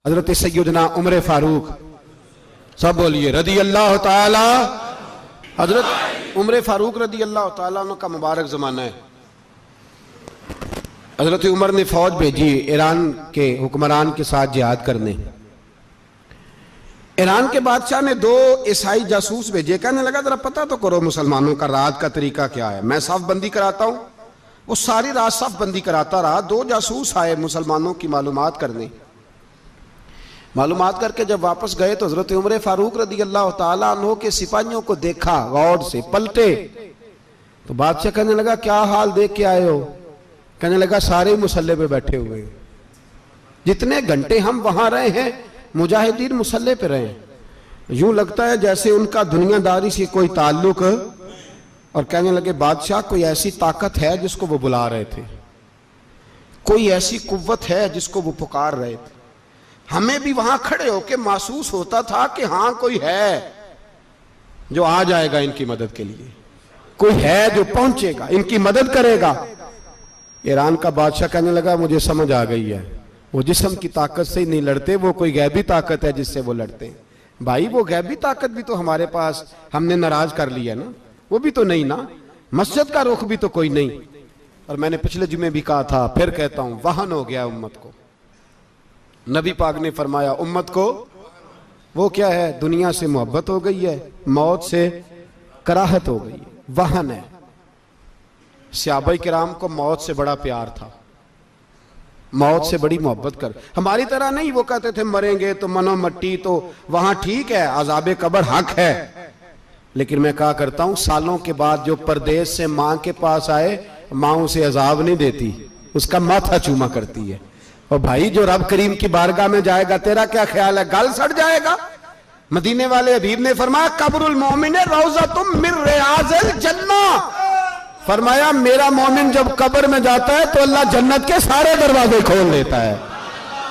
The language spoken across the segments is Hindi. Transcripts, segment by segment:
हजरत सैयदना उमर फारूक, सब बोलिए रदी अल्लाह ताला। हजरत उमर फारूक रदी अल्लाह ताला का मुबारक ज़माना है। हजरत उमर ने फौज भेजी ईरान के हुक्मरान के साथ जिहाद करने। ईरान के बादशाह ने 2 ईसाई जासूस भेजे, कहने लगा जरा पता तो करो मुसलमानों का रात का तरीका क्या है, मैं साफ बंदी कराता हूं। वो सारी रात साफ बंदी कराता रहा। 2 जासूस आए मुसलमानों की मालूमात करने। मालूमात करके जब वापस गए तो हजरत उमर फारूक रदी अल्लाह ताला अन्हु के सिपाहियों को देखा, गौर से पलटे तो बादशाह कहने लगा क्या हाल देख के आए हो? कहने लगा सारे मुसल्ले पे बैठे हुए, जितने घंटे हम वहां रहे हैं मुजाहिदीन मुसल्ले पे रहे, यूं लगता है जैसे उनका दुनियादारी से कोई ताल्लुक। और कहने लगे बादशाह कोई ऐसी ताकत है जिसको वो बुला रहे थे, कोई ऐसी कुव्वत है जिसको वो पुकार रहे थे। हमें भी वहां खड़े होकर महसूस होता था कि हाँ कोई है जो आ जाएगा इनकी मदद के लिए, कोई है जो पहुंचेगा इनकी मदद करेगा। ईरान का बादशाह कहने लगा मुझे समझ आ गई है, वो जिस्म की ताकत से ही नहीं लड़ते, वो कोई गैबी ताकत है जिससे वो लड़ते हैं। भाई वो गैबी ताकत भी तो हमारे पास हमने नाराज कर लिया ना, वो भी तो नहीं ना, मस्जिद का रुख भी तो कोई नहीं। और मैंने पिछले जुमे भी कहा था, फिर कहता हूं, वहन हो गया उम्मत को। नबी पाक ने फरमाया उम्मत को वो क्या है, दुनिया से मोहब्बत हो गई है, मौत से कराहत हो गई है, वहन है। सहाबाए किराम को मौत से बड़ा प्यार था, मौत से बड़ी मोहब्बत कर। हमारी तरह नहीं, वो कहते थे मरेंगे तो मनो मट्टी, तो वहां ठीक है, अजाबे कब्र हक है। लेकिन मैं कहा करता हूं सालों के बाद जो परदेश से मां के पास आए, मां उसे अजाब नहीं देती, उसका माथा चूमा करती है। और भाई जो रब करीम की बारगाह में जाएगा, तेरा क्या ख्याल है, गल सड़ जाएगा? मदीने वाले हबीब ने फरमाया कब्रुल मोमिन रौज़तुम मिन रियाज़िल जन्नह, फरमाया मेरा मोमिन जब कब्र में जाता है तो अल्लाह जन्नत के सारे दरवाजे खोल देता है,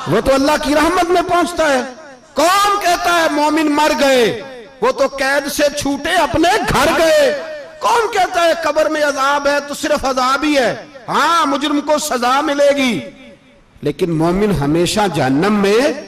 वो तो अल्लाह की रहमत में पहुंचता है। कौन कहता है मोमिन मर गए, वो तो कैद से छूटे अपने घर गए। कौन कहता है कब्र में अजाब है तो सिर्फ अजाब ही है, हाँ मुजरिम को सजा मिलेगी, लेकिन मोमिन हमेशा जहन्नम में,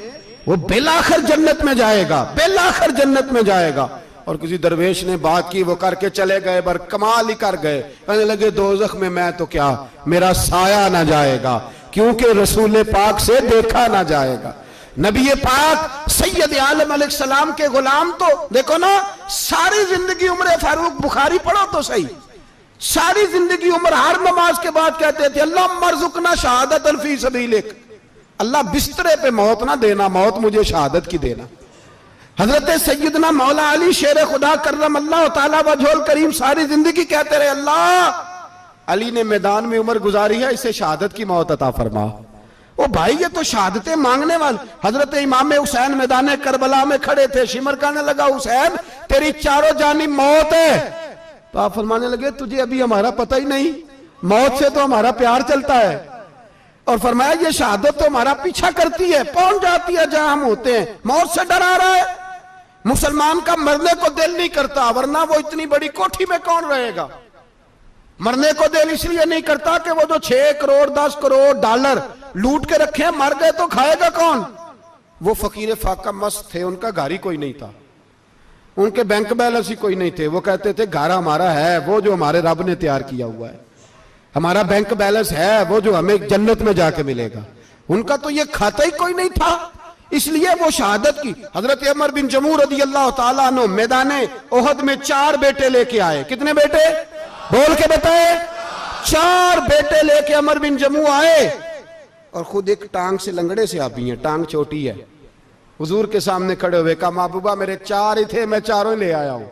वो बेलाखिर जन्नत में जाएगा, बेलाखिर जन्नत में जाएगा। और किसी दरवेश ने बात की, वो करके चले गए, बर कमाल ही कर गए, कहने लगे दोज़ख में मैं तो क्या, मेरा साया ना जाएगा, क्योंकि रसूल पाक से देखा ना जाएगा। नबी पाक सैयद आलम अलैहिस्सलाम के गुलाम तो देखो ना, सारी जिंदगी उमर फारूक, बुखारी पढ़ो तो सही, सारी जिंदगी उम्र हर नमाज के बाद कहते थे अल्लाह मरजुकना शहादतन फी सबीलिक, अल्लाह बिस्तरे पे मौत ना देना, मौत मुझे शहादत की देना। हजरत सैयदना मौला अली शेर खुदा करम अल्लाह ताला वजहुल करीम सारी जिंदगी कहते रहे अल्लाह अली ने मैदान में उम्र गुजारी है, इसे शहादत की मौत अता फरमा। ओ भाई ये तो शहादतें मांगने वाले। हजरत इमाम हुसैन मैदान करबला में खड़े थे, शिमर कहने लगा हुसैन तेरी चारों जानी मौत है, तो आप फरमाने लगे तुझे अभी हमारा पता ही नहीं, मौत से तो हमारा प्यार चलता है। और फरमाया ये शहादत तो हमारा पीछा करती है, पहुंच जाती है जहां हम होते हैं, मौत से डरा रहा है। मुसलमान का मरने को दिल नहीं करता, वरना वो इतनी बड़ी कोठी में कौन रहेगा। मरने को दिल इसलिए नहीं करता कि वो जो 6 करोड़ 10 करोड़ डॉलर लूट के रखे, मर गए तो खाएगा कौन। वो फकीर फाका मस्त थे, उनका घर ही कोई नहीं था, उनके बैंक बैलेंस ही कोई नहीं थे। वो कहते थे घर हमारा है वो जो हमारे रब ने तैयार किया हुआ है, हमारा बैंक बैलेंस है वो जो हमें जन्नत में जाके मिलेगा। उनका तो ये खाता ही कोई नहीं था, इसलिए वो शहादत की। हजरत उमर बिन जमू रदी अल्लाह ताला अन्हु मैदाने ओहद में 4 बेटे लेके आए। कितने बेटे बोल के बताए? 4 बेटे लेके उमर बिन जमू आए, और खुद एक टांग से लंगड़े से आप ही हैं, टांग छोटी है। हुजूर के सामने खड़े हुए कहा महबूबा मेरे 4 ही थे, मैं 4 ले आया हूं,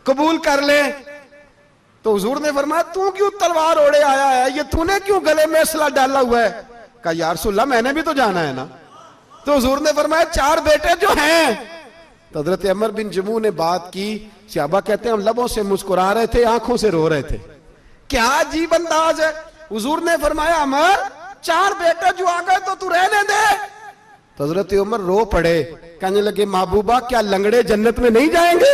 कबूल कर ले। तो हुजूर ने फरमाया तू क्यों तलवार ओढ़े आया है, ये तूने क्यों गले में असला डाला हुआ है? कहा या रसूलल्लाह मैंने भी तो जाना है ना। तो हुजूर ने फरमाया 4 बेटे जो हैं। तो हजरत उमर बिन जमू ने बात की, सहाबा कहते हैं हम लबों से मुस्कुरा रहे थे, आंखों से रो रहे थे, क्या अजीब अंदाज है। हुजूर ने फरमाया उमर 4 बेटे जो आ गए तो तू रहने दे। तो हजरत उमर रो पड़े, कहने लगे महबूबा क्या लंगड़े जन्नत में नहीं जाएंगे?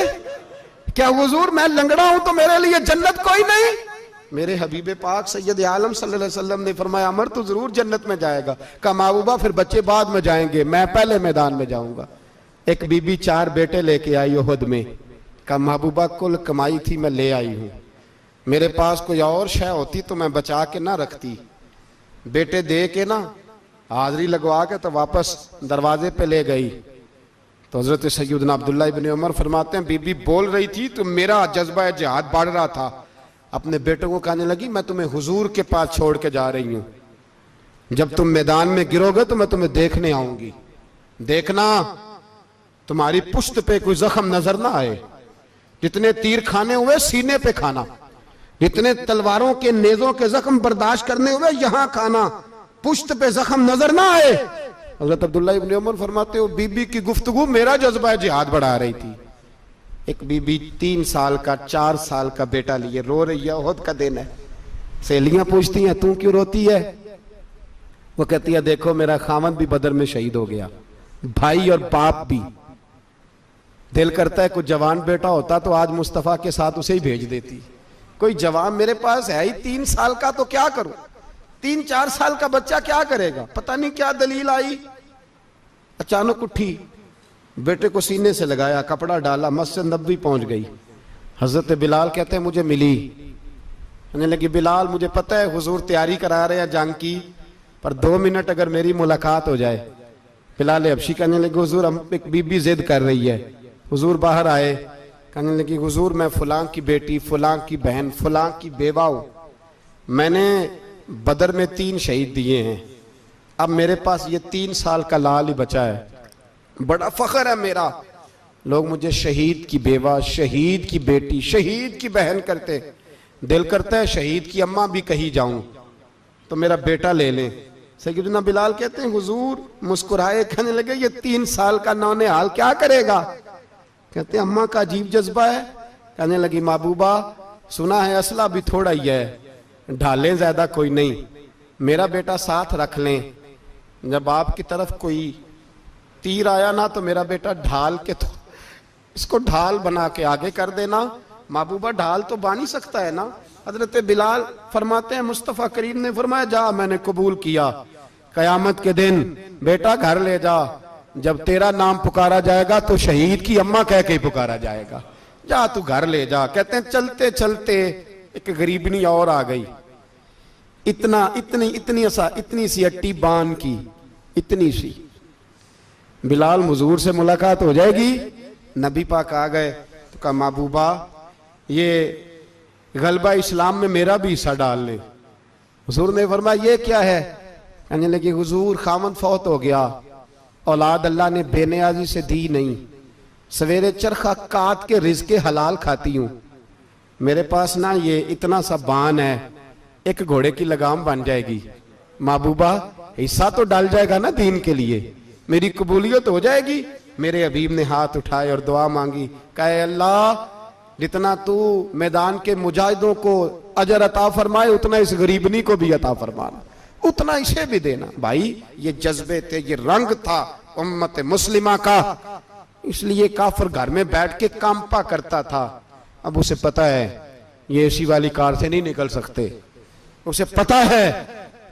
क्या हुजूर मैं लंगड़ा हूं तो मेरे लिए जन्नत कोई नहीं? मेरे हबीब पाक सैयद आलम सल्लल्लाहु अलैहि वसल्लम ने फरमाया अमर तो जरूर जन्नत में जाएगा। कहा महबूबा फिर बच्चे बाद में जाएंगे, मैं पहले मैदान में जाऊंगा। एक बीबी 4 बेटे लेके आई उहद में। कहा महबूबा कुल कमाई थी मैं ले आई हूं, मेरे पास कोई और शय होती तो मैं बचा के ना रखती। बेटे दे के ना हाजिरी लगवा के तो वापस दरवाजे पे ले गई। तो हजरत सैयदना अब्दुल्लाह इब्न उमर फरमाते हैं बीबी बोल रही थी तो मेरा जज्बा जिहाद बढ़ रहा था। अपने बेटों को कहने लगी मैं तुम्हें हुजूर के पास छोड़ के जा रही हूं, जब तुम मैदान में गिरोगे तो मैं तुम्हें देखने आऊंगी, देखना तुम्हारी पुश्त पे कोई जख्म नजर ना आए। जितने तीर खाने हुए सीने पे खाना, जितने तलवारों के नेजों के जख्म बर्दाश्त करने हुए यहां खाना, पुश्त पे जख्म नजर ना आए। हजरत अब्दुल्लाह इब्न उमर फरमाते हो बीबी की गुफ्तगू मेरा जज्बा जिहाद बढ़ा रही थी। एक बीबी 3 साल का 4 साल का बेटा लिए रो रही है, उहद का दिन है। सहेलियां पूछती हैं तू क्यों रोती है? वो कहती है देखो मेरा खामद भी बदर में शहीद हो गया, भाई और बाप भी। दिल करता है कोई जवान बेटा होता तो आज मुस्तफा के साथ उसे ही भेज देती। कोई जवान मेरे पास है ही 3 साल का तो क्या करूं, 3-4 साल का बच्चा क्या करेगा? पता नहीं क्या दलील आई, अचानक उठी, बेटे को सीने से लगाया, कपड़ा डाला, मस्जिद नबवी पहुंच गई। हजरत बिलाल कहते हैं मुझे मिली, कहने लगी बिलाल मुझे पता है हुजूर तैयारी करा रहे हैं जंग की, पर 2 मिनट अगर मेरी मुलाकात हो जाए। बिलाल हबशी कहने लगे हुजूर हम एक बीबी जिद कर रही है। हुजूर बाहर आए, कहने लगी हुजूर मैं फलां की बेटी, फलां की बहन, फलां की बेवा हूं, मैंने बदर में 3 शहीद दिए हैं, अब मेरे पास ये 3 साल का लाल ही बचा है, बड़ा फख्र है मेरा। लोग मुझे शहीद की बेवा, शहीद की बेटी, शहीद की बहन करते, दिल करता है शहीद की अम्मा भी कही जाऊं तो मेरा बेटा ले ले। सैयदना बिलाल कहते हैं हुजूर मुस्कुराए, कहने लगे ये 3 साल का नौनिहाल क्या करेगा? कहते हैं अम्मा का अजीब जज्बा है। कहने लगी महबूबा सुना है असला भी थोड़ा ही है, ढालें ज्यादा कोई नहीं, मेरा बेटा साथ रख लें, जब आपकी तरफ कोई तीर आया ना तो मेरा बेटा ढाल के तो इसको ढाल बना के आगे कर देना। महबूबा ढाल तो बानी सकता है ना। हजरत बिलाल फरमाते हैं मुस्तफ़ा करीम ने फरमाया जा मैंने कबूल किया, कयामत के दिन बेटा घर ले जा, जब तेरा नाम पुकारा जाएगा तो शहीद की अम्मा कह के ही पुकारा जाएगा, जा तू घर ले जा। कहते हैं चलते चलते एक गरीबनी और आ गई, इतनी सी अट्टी बान की, इतनी सी। बिलाल हुजूर से मुलाकात हो जाएगी, नबी पाक आ गए तो कहा महबूबा ये गलबा इस्लाम में मेरा भी हिस्सा डाल ले। हुजूर ने फरमाया ये क्या है? कहने लगी हुजूर खामद फौत हो गया, औलाद अल्लाह ने बेनियाजी से दी नहीं, सवेरे चरखा काट के रिज़्क़े हलाल खाती हूं, मेरे पास ना ये इतना सा बान है, एक घोड़े की लगाम बन जाएगी, महबूबा हिस्सा तो डाल जाएगा ना दीन के लिए, मेरी कबूलियत हो जाएगी। मेरे हबीब ने हाथ उठाए और दुआ मांगी, कहे अल्लाह जितना तू मैदान के मुजाहिदों को अजर अता फरमाए उतना इस गरीबनी को भी अता फरमाना, उतना इसे भी देना। भाई ये जज्बे थे, ये रंग था उम्मत मुस्लिमा का, इसलिए काफिर घर में बैठ के कांपा करता था। अब उसे पता है ये एसी वाली कार से नहीं निकल सकते, उसे पता है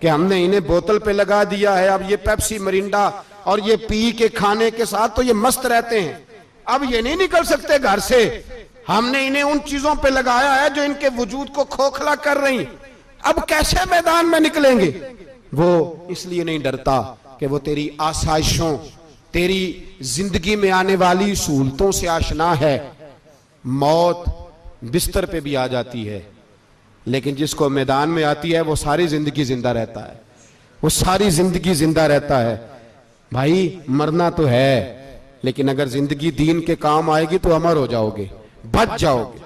कि हमने इन्हें बोतल पे लगा दिया है, अब ये पेप्सी मरिंडा और ये पी के खाने के साथ तो ये मस्त रहते हैं, अब ये नहीं निकल सकते घर से, हमने इन्हें उन चीजों पे लगाया है जो इनके वजूद को खोखला कर रही, अब कैसे मैदान में निकलेंगे? वो इसलिए नहीं डरता कि वो तेरी आसाइशों, तेरी जिंदगी में आने वाली सहूलतों से आशना है। मौत बिस्तर पे भी आ जाती है, लेकिन जिसको मैदान में आती है वो सारी जिंदगी जिंदा रहता है, वो सारी जिंदगी जिंदा रहता है। भाई मरना तो है, लेकिन अगर जिंदगी दीन के काम आएगी तो अमर हो जाओगे, बच जाओगे।